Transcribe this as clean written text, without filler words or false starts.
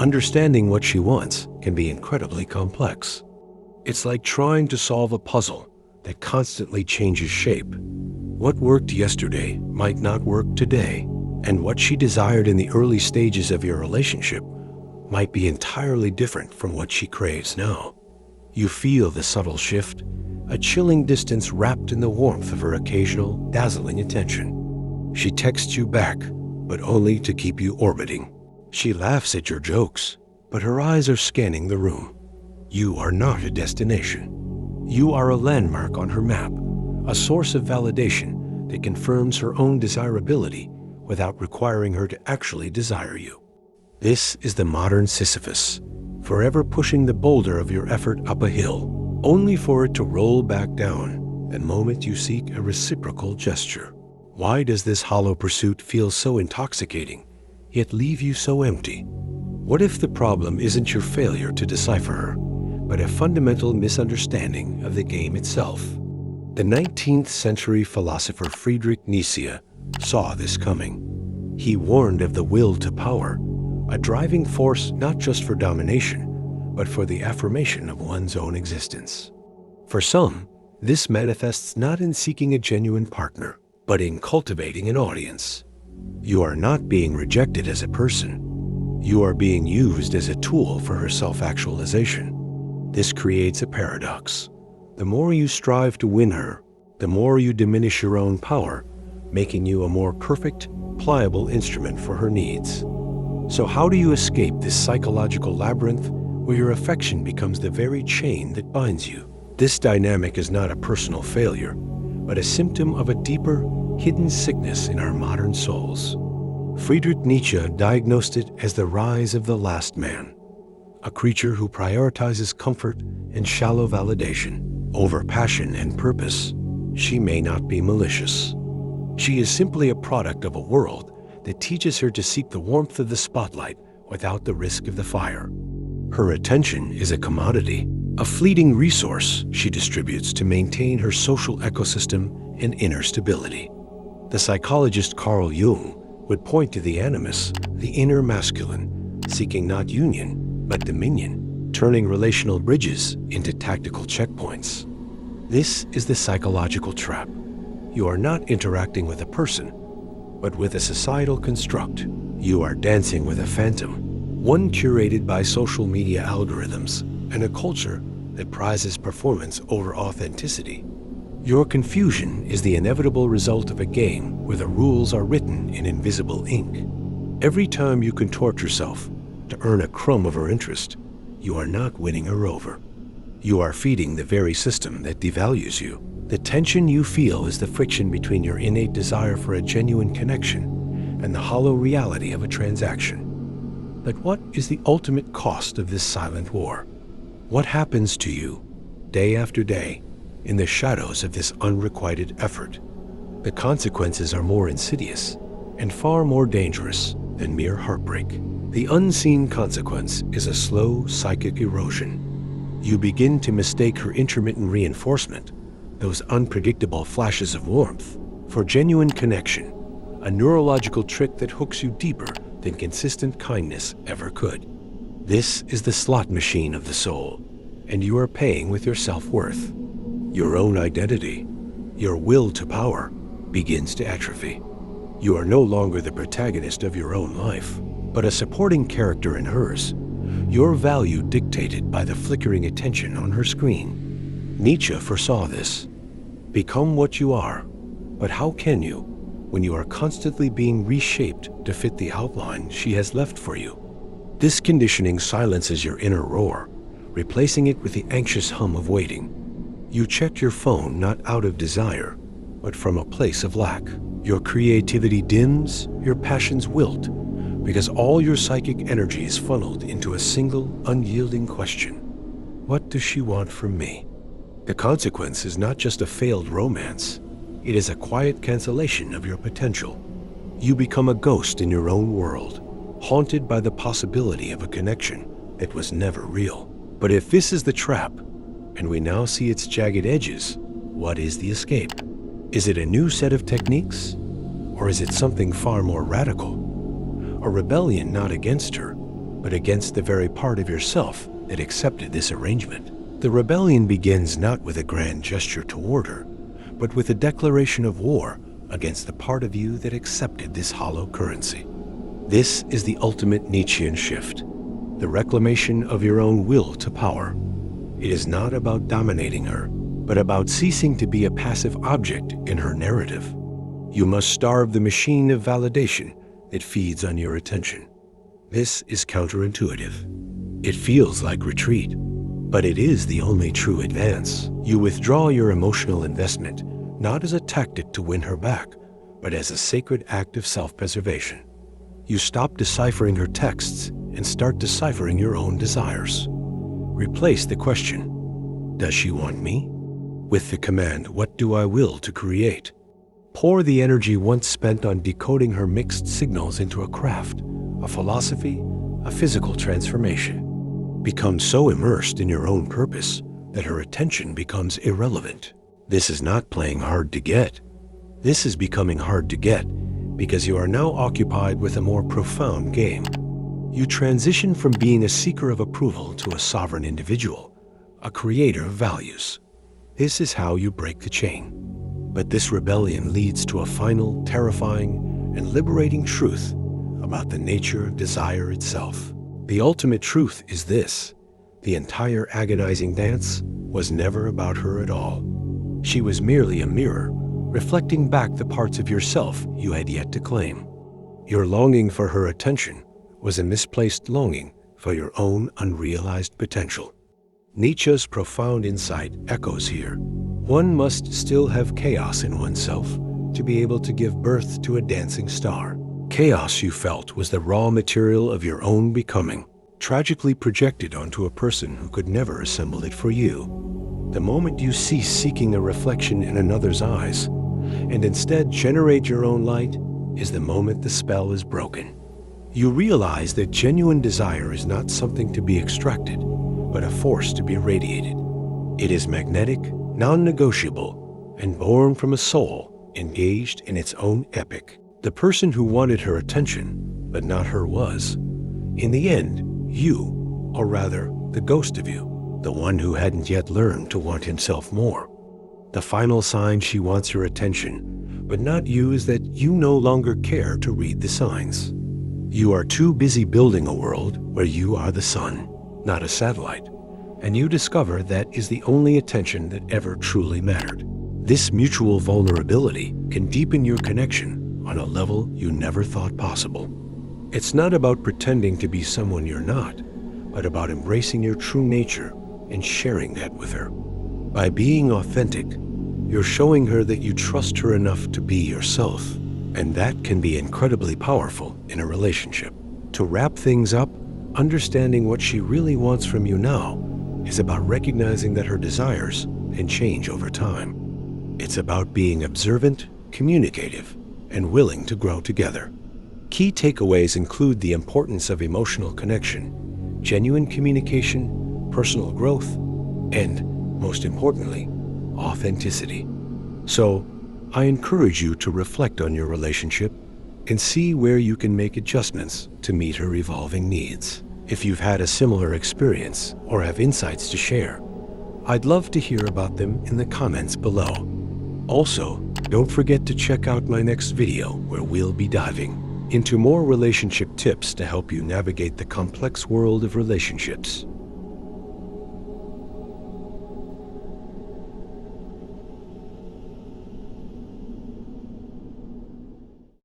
Understanding what she wants can be incredibly complex. It's like trying to solve a puzzle that constantly changes shape. What worked yesterday might not work today, and what she desired in the early stages of your relationship might be entirely different from what she craves now. You feel the subtle shift, a chilling distance wrapped in the warmth of her occasional, dazzling attention. She texts you back, but only to keep you orbiting. She laughs at your jokes, but her eyes are scanning the room. You are not a destination. You are a landmark on her map, a source of validation that confirms her own desirability without requiring her to actually desire you. This is the modern Sisyphus, forever pushing the boulder of your effort up a hill, only for it to roll back down the moment you seek a reciprocal gesture. Why does this hollow pursuit feel so intoxicating, yet leave you so empty? What if the problem isn't your failure to decipher her, but a fundamental misunderstanding of the game itself? The 19th century philosopher Friedrich Nietzsche saw this coming. He warned of the will to power, a driving force not just for domination, but for the affirmation of one's own existence. For some, this manifests not in seeking a genuine partner, but in cultivating an audience. You are not being rejected as a person. You are being used as a tool for her self-actualization. This creates a paradox. The more you strive to win her, the more you diminish your own power, making you a more perfect, pliable instrument for her needs. So how do you escape this psychological labyrinth where your affection becomes the very chain that binds you? This dynamic is not a personal failure, but a symptom of a deeper, hidden sickness in our modern souls. Friedrich Nietzsche diagnosed it as the rise of the last man, a creature who prioritizes comfort and shallow validation over passion and purpose. She may not be malicious. She is simply a product of a world that teaches her to seek the warmth of the spotlight without the risk of the fire. Her attention is a commodity, a fleeting resource she distributes to maintain her social ecosystem and inner stability. The psychologist Carl Jung would point to the animus, the inner masculine, seeking not union, but dominion, turning relational bridges into tactical checkpoints. This is the psychological trap. You are not interacting with a person, but with a societal construct. You are dancing with a phantom, one curated by social media algorithms and a culture that prizes performance over authenticity. Your confusion is the inevitable result of a game where the rules are written in invisible ink. Every time you contort yourself to earn a crumb of her interest, you are not winning her over. You are feeding the very system that devalues you. The tension you feel is the friction between your innate desire for a genuine connection and the hollow reality of a transaction. But what is the ultimate cost of this silent war? What happens to you, day after day, in the shadows of this unrequited effort? The consequences are more insidious and far more dangerous than mere heartbreak. The unseen consequence is a slow psychic erosion. You begin to mistake her intermittent reinforcement, those unpredictable flashes of warmth, for genuine connection, a neurological trick that hooks you deeper than consistent kindness ever could. This is the slot machine of the soul, and you are paying with your self-worth. Your own identity, your will to power, begins to atrophy. You are no longer the protagonist of your own life, but a supporting character in hers, your value dictated by the flickering attention on her screen. Nietzsche foresaw this. Become what you are, but how can you when you are constantly being reshaped to fit the outline she has left for you? This conditioning silences your inner roar, replacing it with the anxious hum of waiting. You check your phone not out of desire, but from a place of lack. Your creativity dims, your passions wilt, because all your psychic energy is funneled into a single, unyielding question. What does she want from me? The consequence is not just a failed romance. It is a quiet cancellation of your potential. You become a ghost in your own world, haunted by the possibility of a connection that was never real. But if this is the trap, and we now see its jagged edges, what is the escape? Is it a new set of techniques? Or is it something far more radical? A rebellion not against her, but against the very part of yourself that accepted this arrangement. The rebellion begins not with a grand gesture toward her, but with a declaration of war against the part of you that accepted this hollow currency. This is the ultimate Nietzschean shift, the reclamation of your own will to power. It is not about dominating her, but about ceasing to be a passive object in her narrative. You must starve the machine of validation that feeds on your attention. This is counterintuitive. It feels like retreat, but it is the only true advance. You withdraw your emotional investment, not as a tactic to win her back, but as a sacred act of self-preservation. You stop deciphering her texts and start deciphering your own desires. Replace the question, "Does she want me?" with the command, "What do I will to create?" Pour the energy once spent on decoding her mixed signals into a craft, a philosophy, a physical transformation. Become so immersed in your own purpose that her attention becomes irrelevant. This is not playing hard to get. This is becoming hard to get because you are now occupied with a more profound game. You transition from being a seeker of approval to a sovereign individual, a creator of values. This is how you break the chain. But this rebellion leads to a final, terrifying, and liberating truth about the nature of desire itself. The ultimate truth is this: the entire agonizing dance was never about her at all. She was merely a mirror, reflecting back the parts of yourself you had yet to claim. Your longing for her attention was a misplaced longing for your own unrealized potential. Nietzsche's profound insight echoes here. One must still have chaos in oneself to be able to give birth to a dancing star. Chaos, you felt, was the raw material of your own becoming, tragically projected onto a person who could never assemble it for you. The moment you cease seeking a reflection in another's eyes and instead generate your own light is the moment the spell is broken. You realize that genuine desire is not something to be extracted, but a force to be radiated. It is magnetic, non-negotiable, and born from a soul engaged in its own epic. The person who wanted her attention, but not her, was, in the end, you, or rather, the ghost of you, the one who hadn't yet learned to want himself more. The final sign she wants your attention, but not you, is that you no longer care to read the signs. You are too busy building a world where you are the sun, not a satellite, and you discover that is the only attention that ever truly mattered. This mutual vulnerability can deepen your connection on a level you never thought possible. It's not about pretending to be someone you're not, but about embracing your true nature and sharing that with her. By being authentic, you're showing her that you trust her enough to be yourself, and that can be incredibly powerful in a relationship. To wrap things up, understanding what she really wants from you now is about recognizing that her desires can change over time. It's about being observant, communicative, and willing to grow together. Key takeaways include the importance of emotional connection, genuine communication, personal growth, and, most importantly, authenticity. So, I encourage you to reflect on your relationship and see where you can make adjustments to meet her evolving needs. If you've had a similar experience or have insights to share, I'd love to hear about them in the comments below. Also, don't forget to check out my next video where we'll be diving into more relationship tips to help you navigate the complex world of relationships.